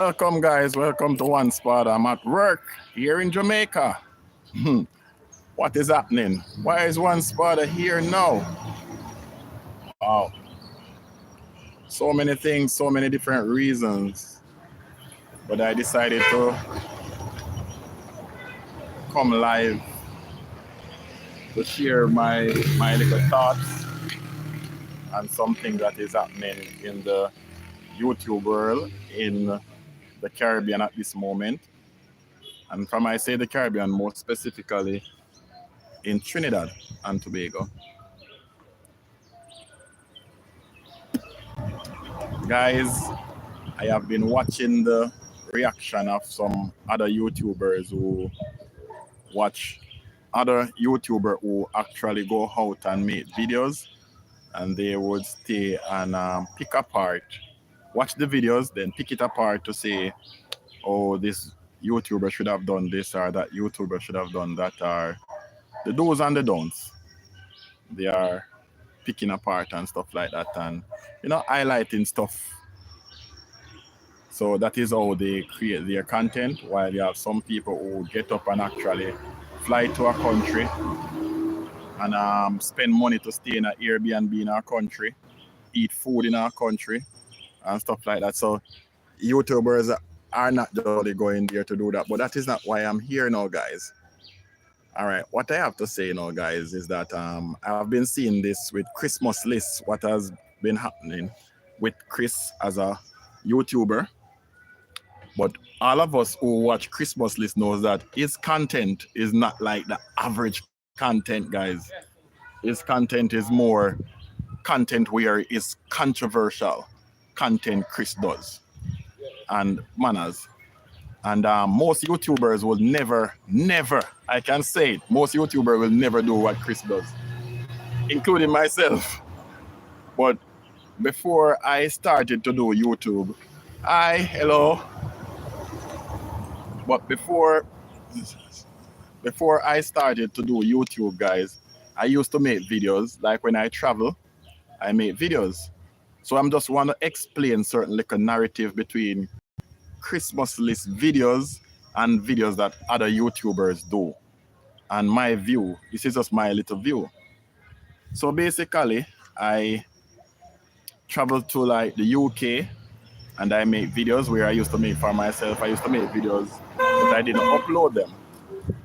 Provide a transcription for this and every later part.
Welcome, guys. Welcome to One Spot. I'm at work here in Jamaica. What is happening? Why is One Spot here now? Wow. So many things, so many different reasons. But I decided to come live to share my little thoughts on something that is happening in the YouTube world in the Caribbean at this moment. And from I say the Caribbean, more specifically in Trinidad and Tobago. Guys, I have been watching the reaction of some other YouTubers who watch other YouTuber who actually go out and make videos, and they would stay and pick apart, watch the videos, then pick it apart to say, oh, this YouTuber should have done this or that YouTuber should have done that, or the do's and the don'ts. They are picking apart and stuff like that, and highlighting stuff. So that is how they create their content, while you have some people who get up and actually fly to a country and spend money to stay in an Airbnb in our country, eat food in our country, and stuff like that. So YouTubers are not only going there to do that, but that is not why I'm here now, guys. All right, what I have to say now, guys, is that I've been seeing this with Christmas lists, what has been happening with Chris as a YouTuber. But all of us who watch Christmas list knows that his content is not like the average content, guys. His content is more content where it's controversial content Chris does and manners. And most YouTubers will never, I can say it, most YouTubers will never do what Chris does, including myself. But before I started to do YouTube, hello. But before I started to do YouTube, guys, I used to make videos. Like when I travel, I make videos. So I'm just want to explain certain like a narrative between Christmas list videos and videos that other YouTubers do. And my view, this is just my little view. So basically, I traveled to like the UK and I make videos where I used to make for myself. I used to make videos, but I didn't upload them.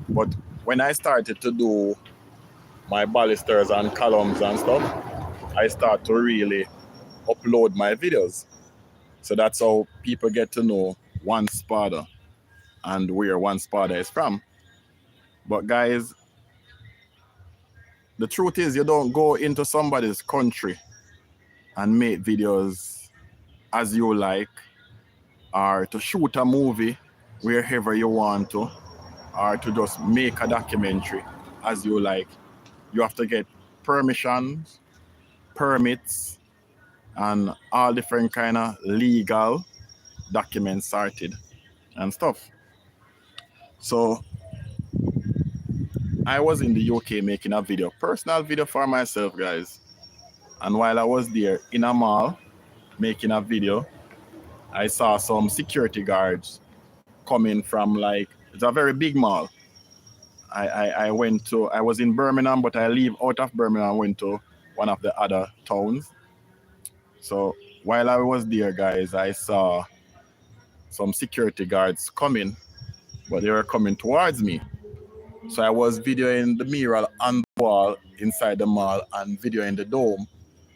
But when I started to do my balusters and columns and stuff, I start to really upload my videos. So that's how people get to know One Spada and where One Spada is from. But guys, the truth is you don't go into somebody's country and make videos as you like, or to shoot a movie wherever you want to, or to just make a documentary as you like. You have to get permissions, permits, and all different kind of legal documents sorted and stuff. So I was in the UK making a video, personal video for myself, guys. And while I was there in a mall making a video, I saw some security guards coming from like, it's a very big mall. I was in Birmingham, but I leave out of Birmingham and went to one of the other towns. So while I was there, guys, I saw some security guards coming, but they were coming towards me. So I was videoing the mural on the wall inside the mall and videoing the dome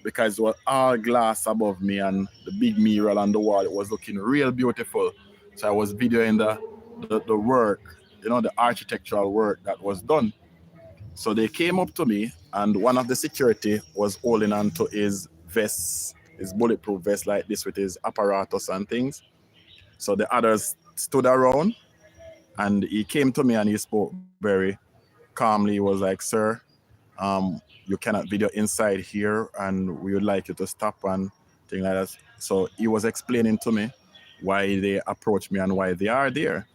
because it was all glass above me and the big mural on the wall. It was looking real beautiful. So I was videoing the work, the architectural work that was done. So they came up to me and one of the security was holding on to his vest, his bulletproof vest like this with his apparatus and things. So the others stood around and he came to me and he spoke very calmly. He was like, sir, you cannot video inside here and we would like you to stop and things like that. So he was explaining to me why they approached me and why they are there.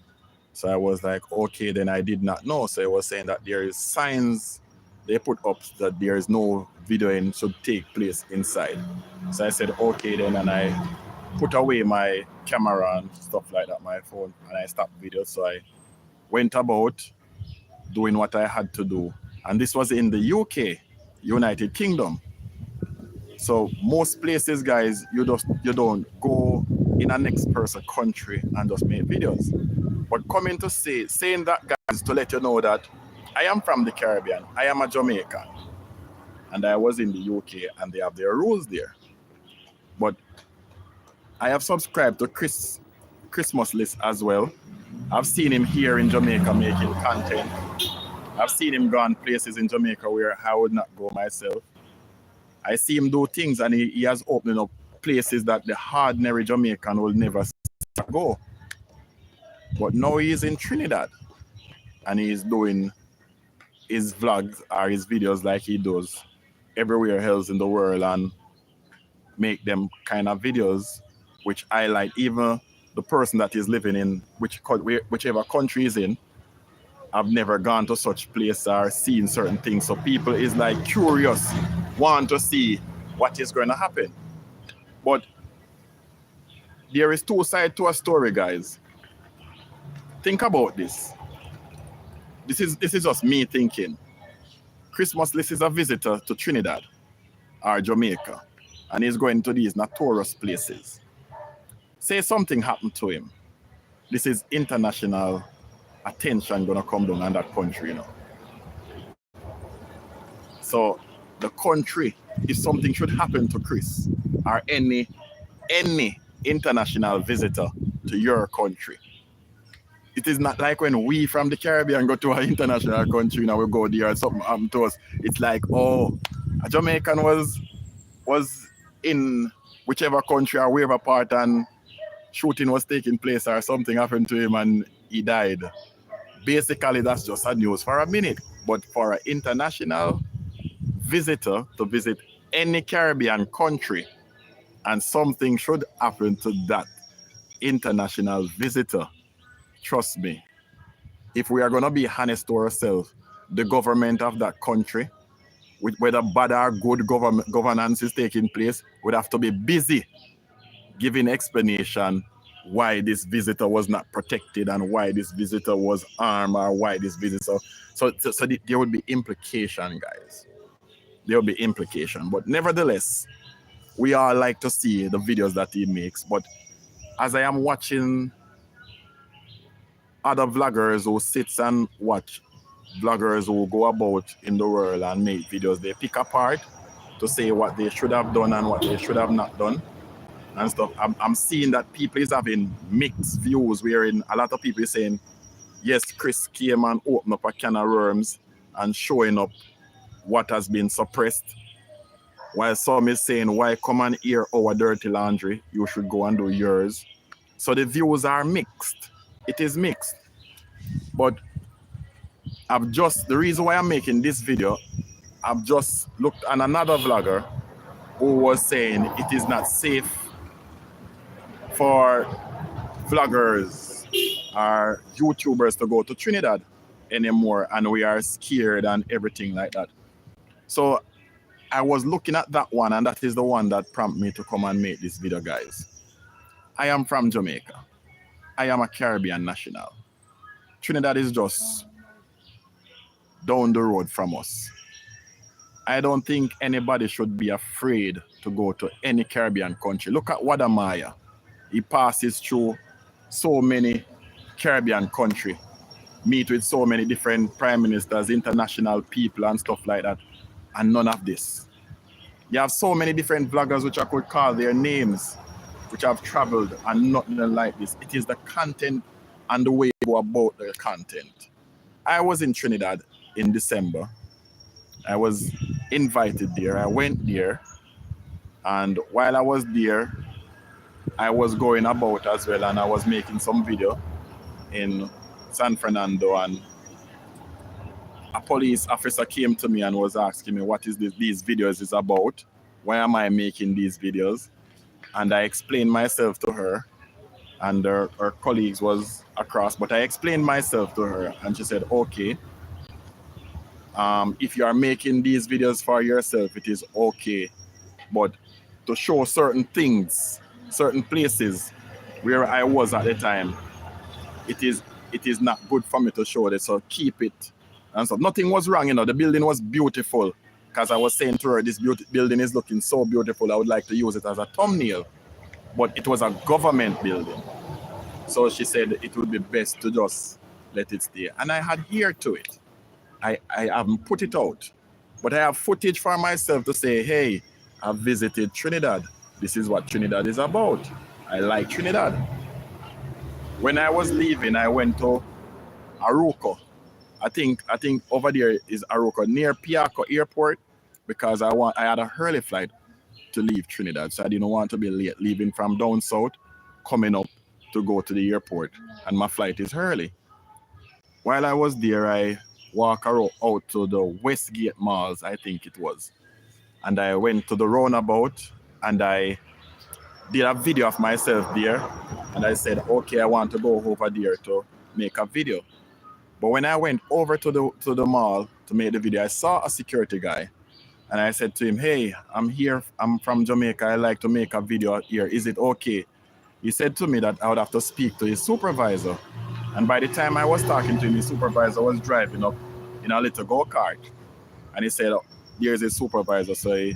So I was like, okay, then I did not know. So he was saying that there is signs they put up that there is no videoing should take place inside. So I said, okay then, and I put away my camera and stuff like that, my phone, and I stopped videos. So I went about doing what I had to do. And this was in the UK, United Kingdom. So most places, guys, you don't go in a next person country and just make videos. But coming to saying that, guys, to let you know that I am from the Caribbean. I am a Jamaican. And I was in the UK and they have their rules there. But I have subscribed to Christmas List as well. I've seen him here in Jamaica making content. I've seen him gone places in Jamaica where I would not go myself. I see him do things and he has opened up places that the ordinary Jamaican will never go. But now he is in Trinidad and he is doing his vlogs or his videos like he does everywhere else in the world and make them kind of videos which highlight even the person that is living in whichever country he's in. I've never gone to such place or seen certain things. So people is like curious, want to see what is going to happen. But there is two sides to a story, guys. Think about this. This is just me thinking. Christmas List is a visitor to Trinidad or Jamaica, and he's going to these notorious places. Say something happened to him. This is international attention gonna come down on that country, you know. So the country, if something should happen to Chris or any international visitor to your country, it is not like when we from the Caribbean go to an international country, you know, we go there and something happened to us. It's like, oh, a Jamaican was in whichever country or wherever part and shooting was taking place or something happened to him and he died. Basically, that's just a news for a minute. But for an international visitor to visit any Caribbean country and something should happen to that international visitor, trust me, if we are going to be honest to ourselves, the government of that country, whether bad or good governance is taking place, would have to be busy giving explanation why this visitor was not protected and why this visitor was armed or why this visitor. So there would be implication, guys. There will be implication. But nevertheless, we all like to see the videos that he makes. But as I am watching other vloggers who sits and watch vloggers who go about in the world and make videos, they pick apart to say what they should have done and what they should have not done and stuff. I'm seeing that people is having mixed views, wherein a lot of people is saying, yes, Chris came and opened up a can of worms and showing up what has been suppressed, while some is saying, why come and air our dirty laundry? You should go and do yours. So the views are mixed. It is mixed. But the reason why I'm making this video, I've just looked at another vlogger who was saying it is not safe for vloggers or YouTubers to go to Trinidad anymore, and we are scared and everything like that. So I was looking at that one, and that is the one that prompted me to come and make this video, guys. I am from Jamaica. I am a Caribbean national. Trinidad is just down the road from us. I don't think anybody should be afraid to go to any Caribbean country. Look at Wadamaya. He passes through so many Caribbean countries, meet with so many different prime ministers, international people and stuff like that, and none of this. You have so many different vloggers which I could call their names, which have traveled and nothing like this. It is the content and the way you go about the content. I was in Trinidad in December. I was invited there. I went there, and while I was there, I was going about as well, and I was making some video in San Fernando, and a police officer came to me and was asking me what is these videos is about. Why am I making these videos? And I explained myself to her, and her colleagues was across, but I explained myself to her, and she said, okay, if you are making these videos for yourself, it is okay, but to show certain things, certain places where I was at the time, it is not good for me to show this, so keep it. And so nothing was wrong, you know. The building was beautiful, because I was saying to her, this building is looking so beautiful, I would like to use it as a thumbnail. But it was a government building, so she said it would be best to just let it stay. And I adhered to it. I haven't put it out, but I have footage for myself to say, hey, I've visited Trinidad. This is what Trinidad is about. I like Trinidad. When I was leaving, I went to Aruco. I think over there is Aruco, near Piarco Airport, because I had a early flight to leave Trinidad, so I didn't want to be late leaving from down south, coming up to go to the airport, and my flight is early. While I was there, I walked out to the Westgate Malls, I think it was, and I went to the roundabout, and I did a video of myself there, and I said, okay, I want to go over there to make a video. But when I went over to the mall to make the video, I saw a security guy, and I said to him, hey, I'm here, I'm from Jamaica, I like to make a video here, is it okay? He said to me that I would have to speak to his supervisor. And by the time I was talking to him, his supervisor was driving up in a little go-kart. And he said, oh, there's a supervisor. So the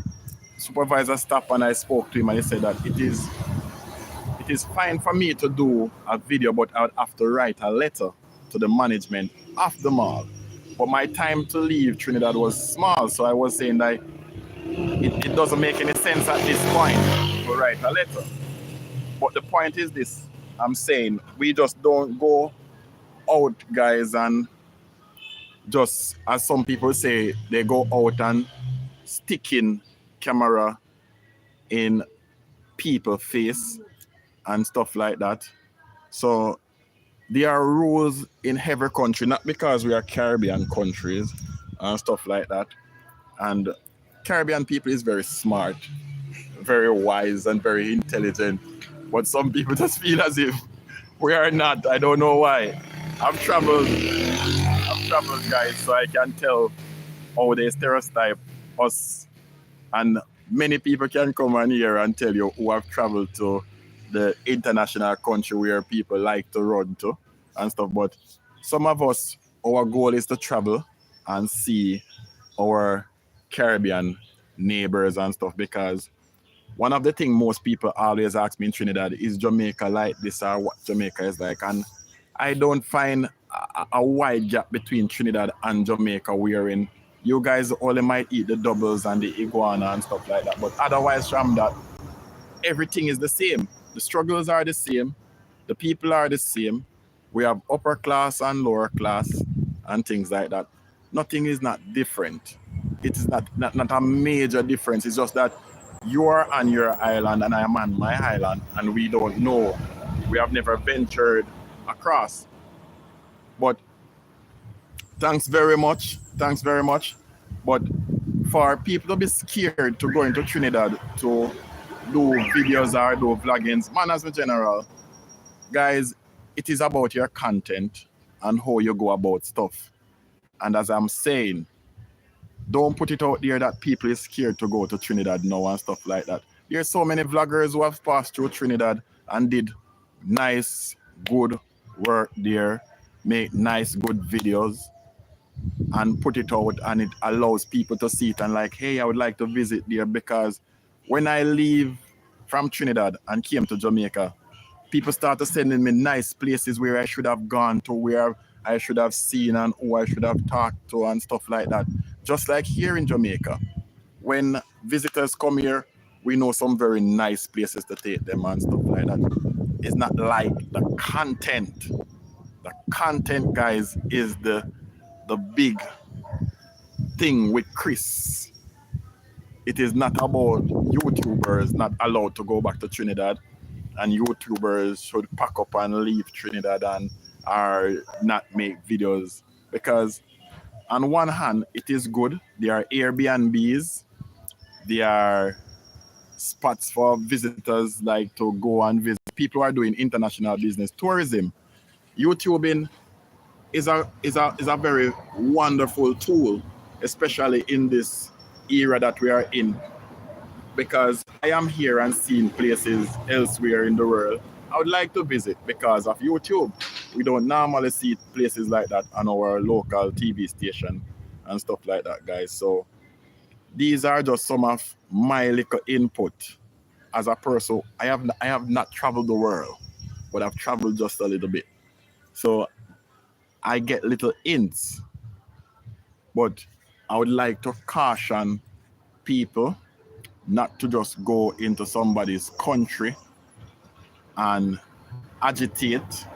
supervisor stopped, and I spoke to him, and he said that it is fine for me to do a video, but I would have to write a letter to the management of the mall. But my time to leave Trinidad was small, so I was saying that it doesn't make any sense at this point to write a letter. But the point is this, I'm saying we just don't go out, guys, and just, as some people say, they go out and sticking camera in people's face and stuff like that. So there are rules in every country, not because we are Caribbean countries and stuff like that. And Caribbean people is very smart, very wise, and very intelligent. But some people just feel as if we are not. I don't know why. I've traveled, guys, so I can tell how they stereotype us. And many people can come on here and tell you who have traveled to the international country where people like to run to and stuff. But some of us, our goal is to travel and see our Caribbean neighbors and stuff, because one of the things most people always ask me in Trinidad is Jamaica like this, or what Jamaica is like. And I don't find a wide gap between Trinidad and Jamaica, wherein you guys only might eat the doubles and the iguana and stuff like that. But otherwise from that, everything is the same. The struggles are the same. The people are the same. We have upper class and lower class and things like that. Nothing is not different. It is not a major difference. It's just that you are on your island and I am on my island, and we don't know. We have never ventured across. But thanks very much. Thanks very much. But for people to be scared to go into Trinidad to do videos or do vloggings, manners in general, guys, it is about your content and how you go about stuff. And as I'm saying, don't put it out there that people is scared to go to Trinidad now and stuff like that. There's so many vloggers who have passed through Trinidad and did nice, good work there, make nice, good videos, and put it out, and it allows people to see it and like, hey, I would like to visit there. Because when I leave from Trinidad and came to Jamaica, people started sending me nice places where I should have gone to, where I should have seen and who I should have talked to and stuff like that. Just like here in Jamaica, when visitors come here, we know some very nice places to take them and stuff like that. It's not like the content. The content, guys, is the big thing with Chris. It is not about YouTubers not allowed to go back to Trinidad, and YouTubers should pack up and leave Trinidad and or not make videos. Because on one hand, it is good. There are Airbnbs. There are spots for visitors like to go and visit. People are doing international business, tourism. YouTubing is a very wonderful tool, especially in this era that we are in. because I am here and seeing places elsewhere in the world I would like to visit because of YouTube. We don't normally see places like that on our local TV station and stuff like that, guys. So these are just some of my little input as a person. I have not traveled the world, but I've traveled just a little bit. So I get little hints, but I would like to caution people not to just go into somebody's country and agitate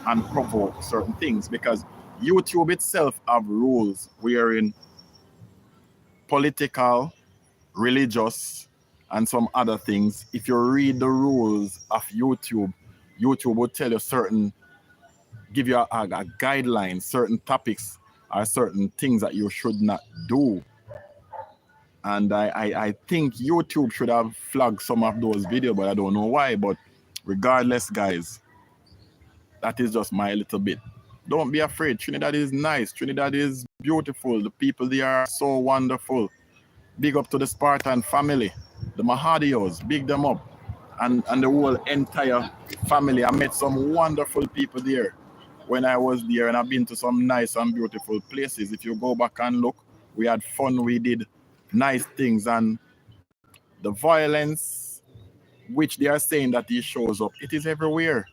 and provoke certain things, because YouTube itself have rules wherein political, religious, and some other things. If you read the rules of YouTube, YouTube will tell you certain, give you a guideline, certain topics or certain things that you should not do. And I think YouTube should have flagged some of those videos, but I don't know why. But regardless, guys, that is just my little bit. Don't be afraid. Trinidad is nice. Trinidad is beautiful. The people there are so wonderful. Big up to the Spartan family, the Mahadios, big them up. And the whole entire family. I met some wonderful people there when I was there, and I've been to some nice and beautiful places. If you go back and look, we had fun, we did nice things, and the violence which they are saying that it shows up, it is everywhere.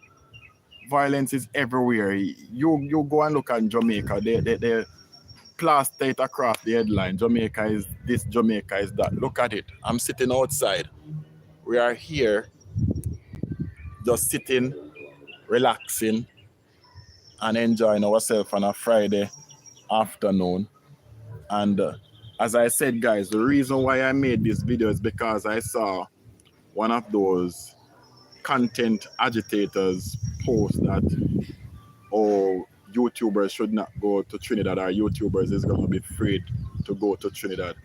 Violence is everywhere. You go and look at Jamaica, they plaster it across the headline. Jamaica is this, Jamaica is that. Look at it. I'm sitting outside. We are here just sitting, relaxing, and enjoying ourselves on a Friday afternoon. And as I said, guys, the reason why I made this video is because I saw one of those content agitators post that, oh, YouTubers should not go to Trinidad, or YouTubers is going to be afraid to go to Trinidad.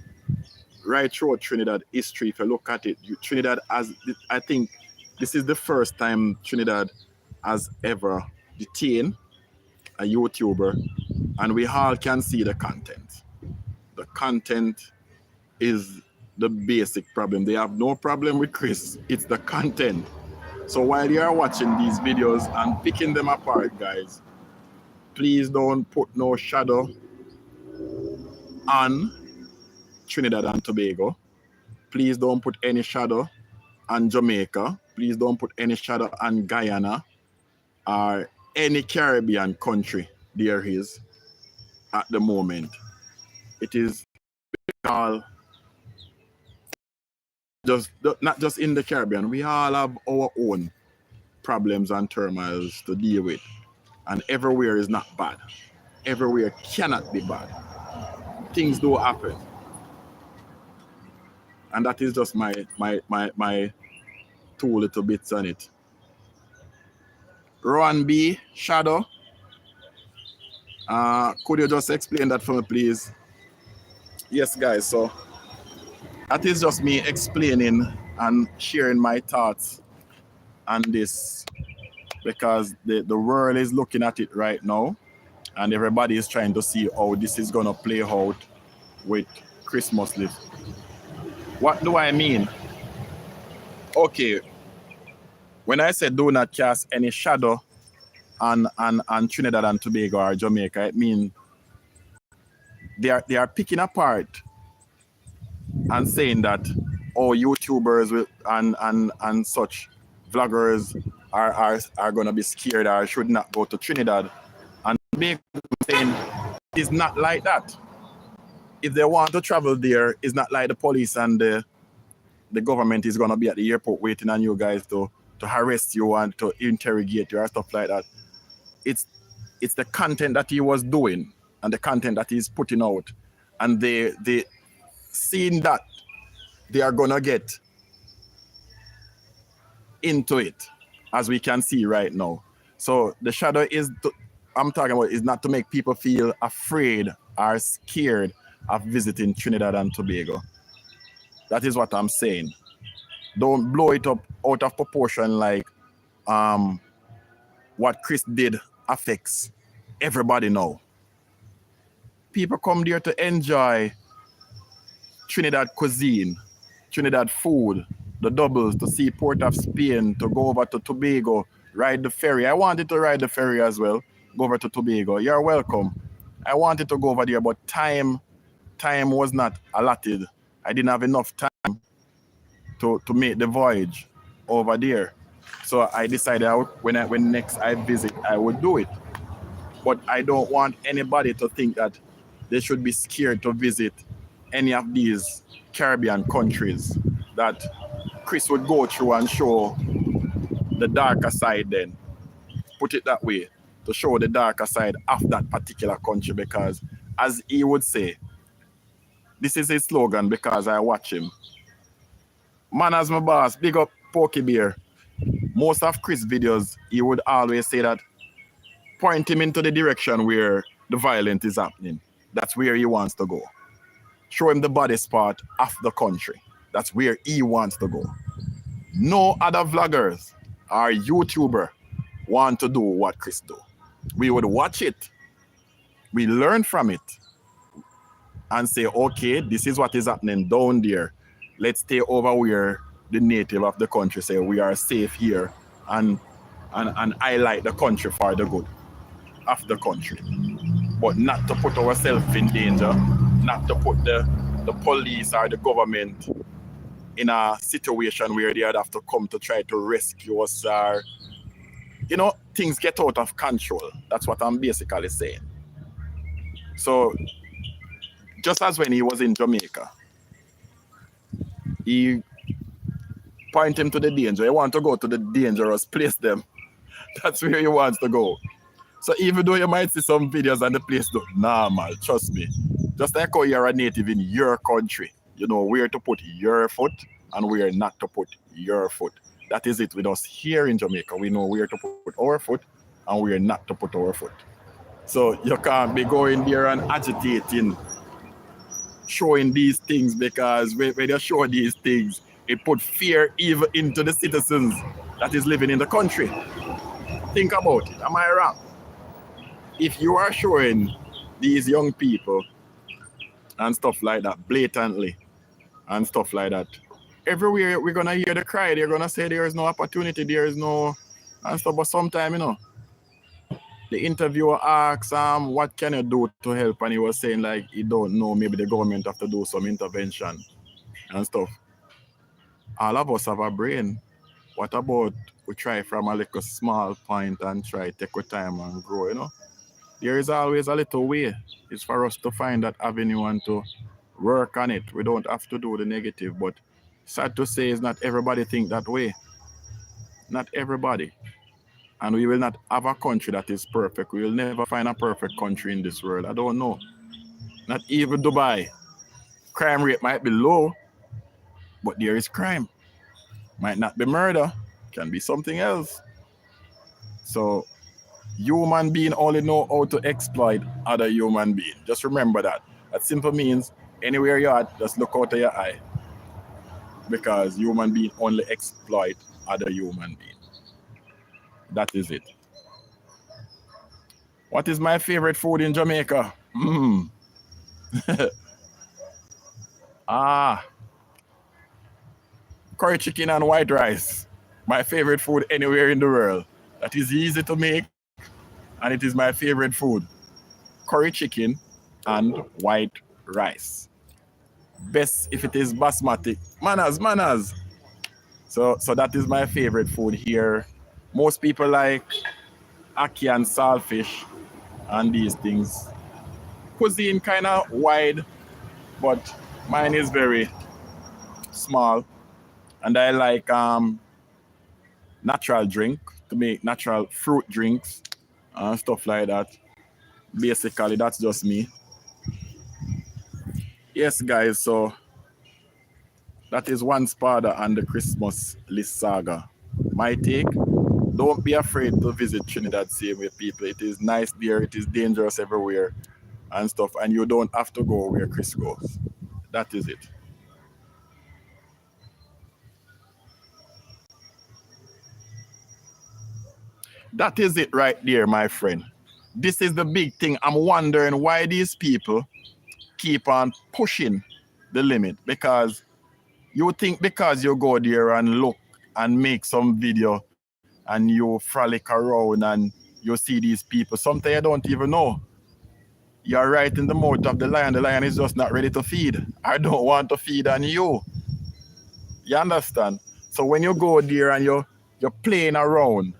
Right through Trinidad history, if you look at it, Trinidad has, I think this is the first time Trinidad has ever detained a YouTuber, and we all can see the content. The content is the basic problem. They have no problem with Chris. It's the content. So while you are watching these videos and picking them apart, guys, please don't put no shadow on Trinidad and Tobago. Please don't put any shadow on Jamaica. Please don't put any shadow on Guyana or any Caribbean country there is at the moment. It is all just not just in the Caribbean. We all have our own problems and turmoils to deal with, and everywhere is not bad. Everywhere cannot be bad. Things do happen, and that is just my two little bits on it. Ron B, Shadow, could you just explain that for me, please? Yes, guys, so that is just me explaining and sharing my thoughts on this, because the world is looking at it right now, and everybody is trying to see how this is going to play out with Christmas live. What do I mean? Okay, when I said do not cast any shadow on Trinidad and Tobago or Jamaica, it means they are picking apart and saying that, oh, YouTubers will, and such vloggers are going to be scared or should not go to Trinidad. And Tobago saying it's not like that. If they want to travel there, it's not like the police and the government is going to be at the airport waiting on you guys to harass you and to interrogate you or stuff like that. It's the content that he was doing and the content that he's putting out, and they seeing that they are gonna get into it, as we can see right now. So the shadow is I'm talking about is not to make people feel afraid or scared of visiting Trinidad and Tobago. That is what I'm saying. Don't blow it up out of proportion like what Chris did affects everybody now. People come there to enjoy Trinidad cuisine, Trinidad food, the doubles, to see Port of Spain, to go over to Tobago, ride the ferry. I wanted to ride the ferry as well, go over to Tobago. You're welcome. I wanted to go over there, but time was not allotted. I didn't have enough time to make the voyage over there. So I decided when next I visit, I would do it. But I don't want anybody to think that they should be scared to visit any of these Caribbean countries that Chris would go through and show the darker side then. Put it that way, to show the darker side of that particular country, because as he would say, this is his slogan because I watch him. Man as my boss, big up Pokey Bear. Most of Chris' videos, he would always say that, point him into the direction where the violence is happening. That's where he wants to go. Show him the body spot of the country. That's where he wants to go. No other vloggers or YouTuber want to do what Chris do. We would watch it. We learn from it and say, okay, this is what is happening down there. Let's stay over where the native of the country say we are safe here and highlight the country for the good of the country. But not to put ourselves in danger, not to put the police or the government in a situation where they'd have to come to try to rescue us, or, you know, things get out of control. That's what I'm basically saying. So, just as when he was in Jamaica, he point him to the danger. He want to go to the dangerous place them. That's where he wants to go. So even though you might see some videos and the place look normal, trust me. Just like how you're a native in your country, you know where to put your foot and where not to put your foot. That is it with us here in Jamaica. We know where to put our foot and where not to put our foot. So you can't be going there and agitating, showing these things, because when you show these things, it put fear even into the citizens that is living in the country. Think about it. Am I wrong? If you are showing these young people and stuff like that blatantly and stuff like that, everywhere we're gonna hear the cry. They're gonna say there is no opportunity, there is no and stuff. But sometimes, you know, the interviewer asks what can you do to help, and he was saying like he don't know, maybe the government have to do some intervention and stuff. All of us have a brain. What about we try from a little small point and try take our time and grow, you know? There is always a little way. It's for us to find that avenue and to work on it. We don't have to do the negative, but sad to say is not everybody think that way. Not everybody. And we will not have a country that is perfect. We will never find a perfect country in this world. I don't know. Not even Dubai. Crime rate might be low, but there is crime. Might not be murder. Can be something else. So human being only know how to exploit other human being. Just remember that. That simply means anywhere you're at, just look out of your eye. Because human being only exploit other human beings. That is it. What is my favorite food in Jamaica? Curry chicken and white rice. My favorite food anywhere in the world. That is easy to make, and it is my favorite food. Curry chicken and white rice. Best if it is basmati. Manners. So that is my favorite food here. Most people like ackee and saltfish and these things. Cuisine kind of wide, but mine is very small. And I like natural drink, to make natural fruit drinks and stuff like that. Basically, that's just me. Yes, guys, so that is one spada on the Christmas list saga. My take, don't be afraid to visit Trinidad same with people. It is nice there, it is dangerous everywhere and stuff, and you don't have to go where Chris goes. That is it. That is it right there, my friend. This is the big thing. I'm wondering why these people keep on pushing the limit, because You think because you go there and look and make some video and you frolic around and you see these people, sometimes you don't even know. You're right in the mouth of the lion. The lion is just not ready to feed. I don't want to feed on you. You understand? So when you go there and you're playing around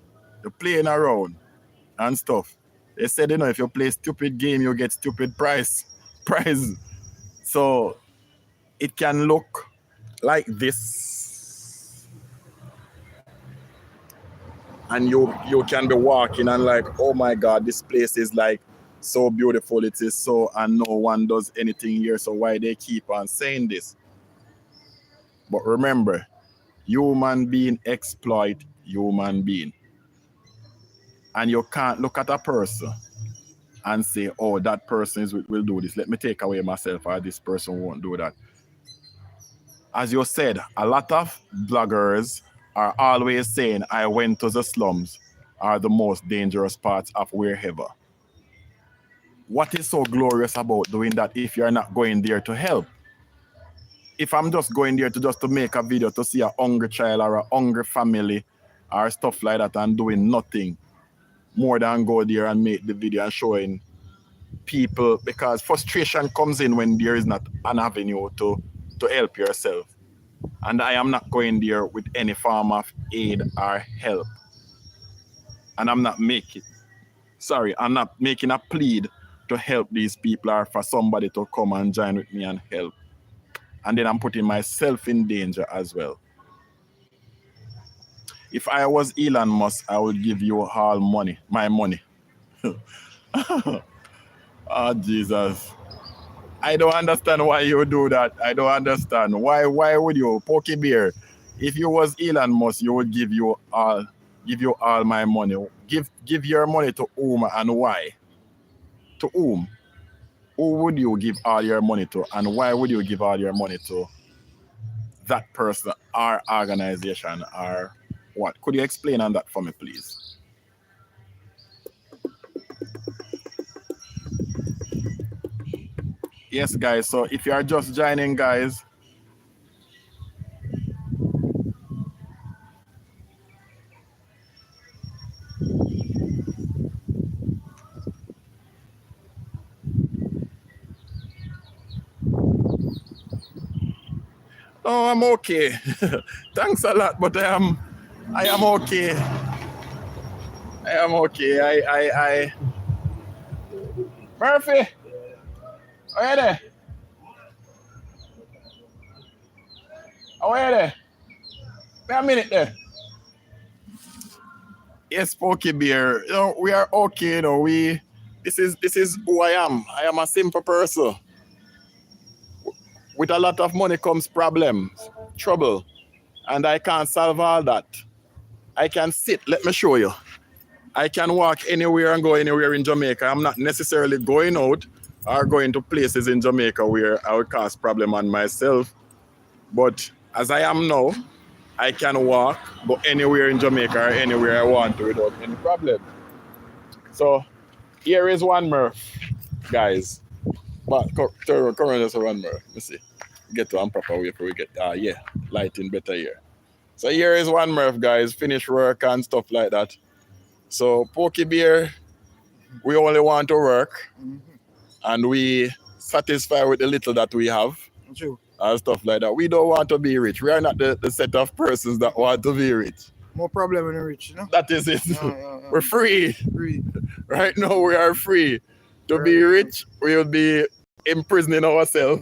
and stuff. They said, if you play stupid game, you get stupid prize. So it can look like this. And you can be walking and like, oh my God, this place is like so beautiful. It is so, and no one does anything here. So why they keep on saying this? But remember, human being exploit human being. And you can't look at a person and say, oh, that person will do this. Let me take away myself, or this person won't do that. As you said, a lot of bloggers are always saying, I went to the slums, are the most dangerous parts of wherever. What is so glorious about doing that if you're not going there to help? If I'm just going there to make a video to see a hungry child or a hungry family or stuff like that and doing nothing more than go there and make the video and showing people, because frustration comes in when there is not an avenue to help yourself. And I am not going there with any form of aid or help. And I'm not making a plea to help these people or for somebody to come and join with me and help. And then I'm putting myself in danger as well. If I was Elon Musk, I would give you all money, my money. Oh, Jesus. I don't understand why you do that. I don't understand. Why would you, Pokey Bear? If you was Elon Musk, you would give you all my money. Give your money to whom and why? To whom? Who would you give all your money to, and why would you give all your money to that person or organization or what? Could you explain on that for me, please? Yes, guys. So if you are just joining, guys, oh, I'm okay. Thanks a lot, but I am okay. I am okay. I Murphy, are you there? Are you there? Wait a minute there. Yes, Pokey Bear. We are okay. This is who I am. I am a simple person. With a lot of money comes problems, trouble, and I can't solve all that. I can sit. Let me show you. I can walk anywhere and go anywhere in Jamaica. I'm not necessarily going out or going to places in Jamaica where I would cause problem on myself. But as I am now, I can walk, go anywhere in Jamaica or anywhere I want to without any problem. So here is one Murph, guys. But come on, just one Murph. Let me see. Get to one proper way before we get yeah, lighting better here. So here is one Murph, guys. Finish work and stuff like that. So Pokey Bear, we only want to work, and we satisfy with the little that we have. True. And stuff like that. We don't want to be rich. We are not the set of persons that want to be rich. More problem when you're rich, you know? That is it. Yeah. We're free. Free. Right now we are free. To be rich, we will be imprisoning ourselves.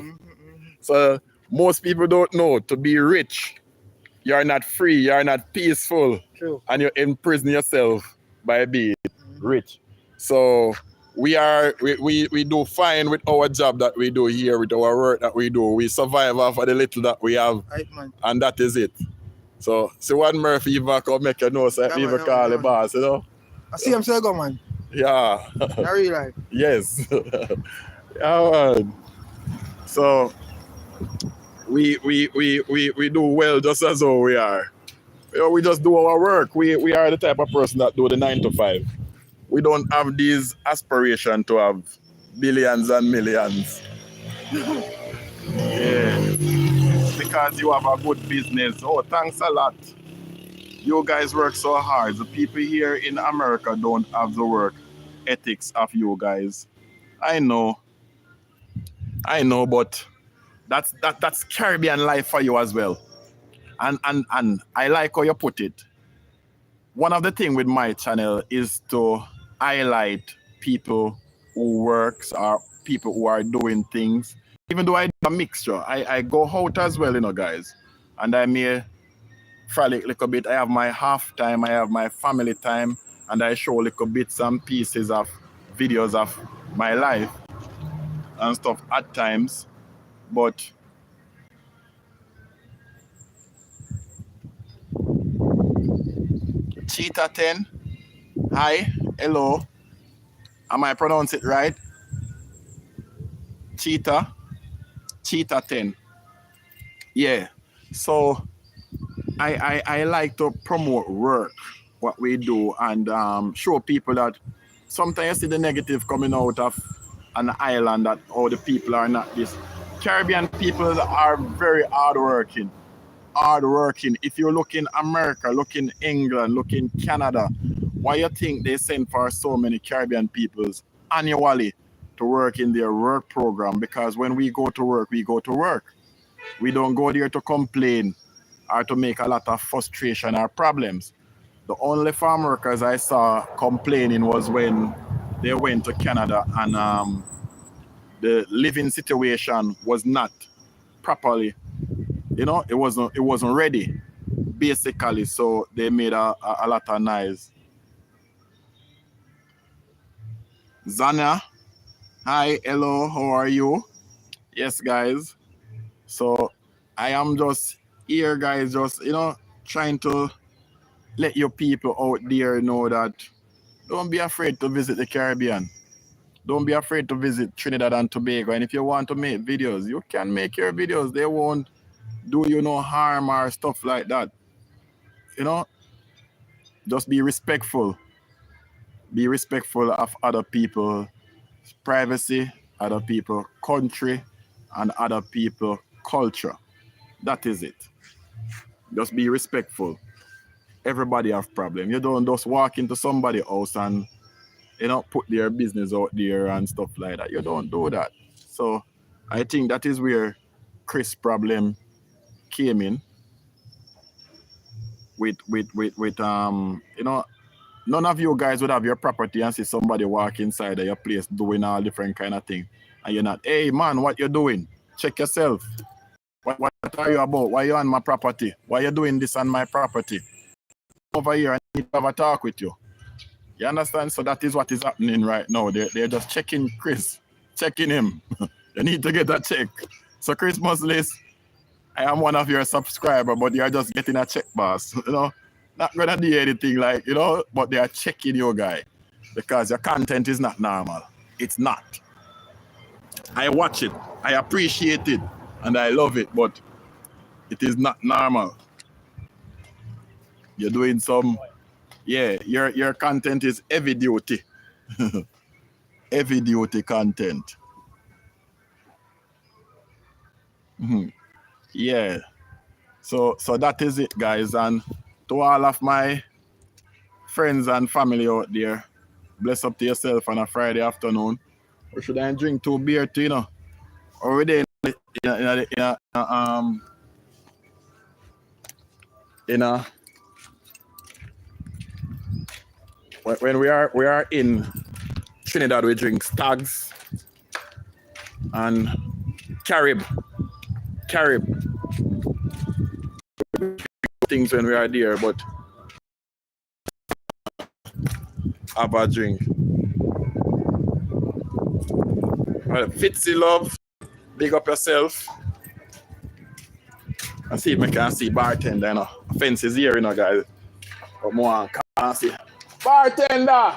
So most people don't know, to be rich, you're not free, you're not peaceful. True. And you imprison yourself by being rich. So we do fine with our job that we do here, with our work that we do. We survive off of the little that we have, Right, man. and that is it. So see what Murphy even come make you know, so even call the boss, you know. I see him say go, man. Yeah. I really like. Yes. Yeah, man. So we do well just as though we are. You know, we just do our work. We are the type of person that do the 9 to 5. We don't have these aspiration to have billions and millions. Yeah. because you have a good business. Oh, thanks a lot. You guys work so hard. The people here in America don't have the work ethics of you guys. I know, but that's Caribbean life for you as well. And I like how you put it. One of the things with my channel is to highlight people who works or people who are doing things. Even though I do a mixture, I go out as well, guys. And I may frolic a little bit. I have my half time, I have my family time, and I show little bits and pieces of videos of my life and stuff at times. But Cheetah 10, hi, hello. Am I pronounce it right? Cheetah 10. Yeah. So I like to promote work, what we do, and show people that sometimes you see the negative coming out of an island, that all the people are not this. Caribbean people are very hardworking. If you look in America, look in England, look in Canada, why you think they send for so many Caribbean peoples annually to work in their work program? Because when we go to work, we go to work. We don't go there to complain or to make a lot of frustration or problems. The only farm workers I saw complaining was when they went to Canada and the living situation was not properly, it wasn't ready, basically. So they made a lot of noise. Zana, hi, hello, how are you? Yes, guys. So I am just here, guys, just trying to let your people out there know that don't be afraid to visit the Caribbean. Don't be afraid to visit Trinidad and Tobago. And if you want to make videos, you can make your videos. They won't do you no harm or stuff like that. Just be respectful. Be respectful of other people's privacy, other people's country, and other people's culture. That is it. Just be respectful. Everybody have problem. You don't just walk into somebody's house and put their business out there and stuff like that. You don't do that. So I think that is where Chris' problem came in. With none of you guys would have your property and see somebody walk inside of your place doing all different kind of thing, and you're not, hey man, what you doing? Check yourself. What are you about? Why you on my property? Why you doing this on my property? Over here, I need to have a talk with you. You understand? So that is what is happening right now. They're just checking Chris, checking him. You need to get a check. So Christmas list, I am one of your subscribers, but you're just getting a check, boss. Not gonna do anything like, but they are checking your guy because your content is not normal. It's not. I watch it, I appreciate it, and I love it, but it is not normal. You're doing some, your content is heavy duty. Heavy duty content. Yeah. So that is it, guys. And to all of my friends and family out there, bless up to yourself on a Friday afternoon. Or should I drink 2 beer too, Or we when we are in Trinidad, we drink Stags and Carib things when we are there, but have a drink. Well, Fitzy love, big up yourself. And see if I can see bartender, Fence is here, guys. But more can't see. Bartender!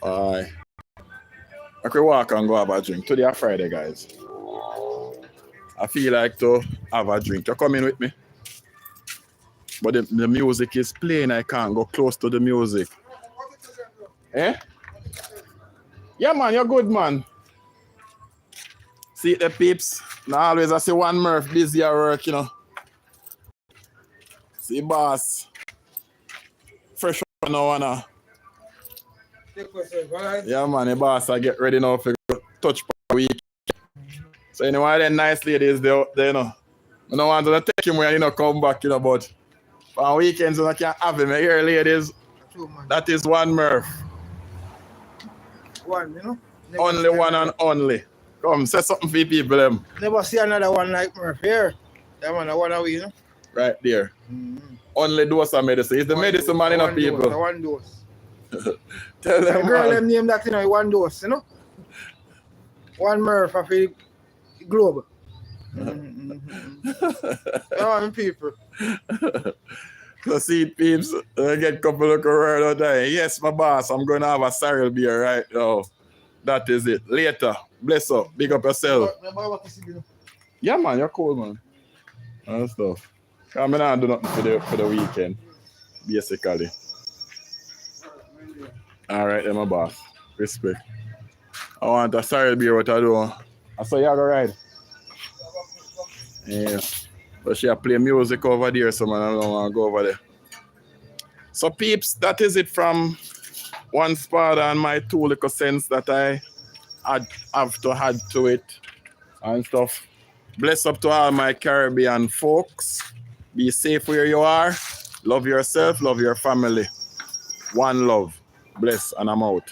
Alright. I could walk and go have a drink. Today is Friday, guys. I feel like to have a drink. You're coming with me? But the music is playing. I can't go close to the music. Eh? Yeah, man. You're good, man. See the peeps. Now always I see one Murph busy at work, you know. See boss. Fresh one now. Yeah man, the boss I get ready now for touch per week. So anyway, then nice ladies they you know. I don't want to take him when you know come back, you know, but on weekends I can't have him. Here ladies. That is one Murph. One, you know? Only one and only. Come, say something for people them. Never see another one like Murph here. That one, the one away, you know? Right there. Only dose of medicine. It's the medicine man in the people. One dose. Tell them, the girl man. them name that, you know, one dose, you know? One Murph of the globe. Yeah, people. So see peeps, I get a couple of word out there. Yes, my boss, I'm going to have a cereal beer right now. That is it. Later. Bless up. Big up yourself. Yeah, man, you're cool, man. And stuff. I'm not do nothing for the weekend, basically. All right, then, my boss. Respect. I want a cereal beer, what I do. I saw you go ride. Yeah. But she play music over there, so man, I don't want to go over there. So peeps, that is it from one spot and my 2 little cents that I have to add to it and stuff. Bless up to all my Caribbean folks. Be safe where you are. Love yourself, love your family. One love. Bless, and I'm out.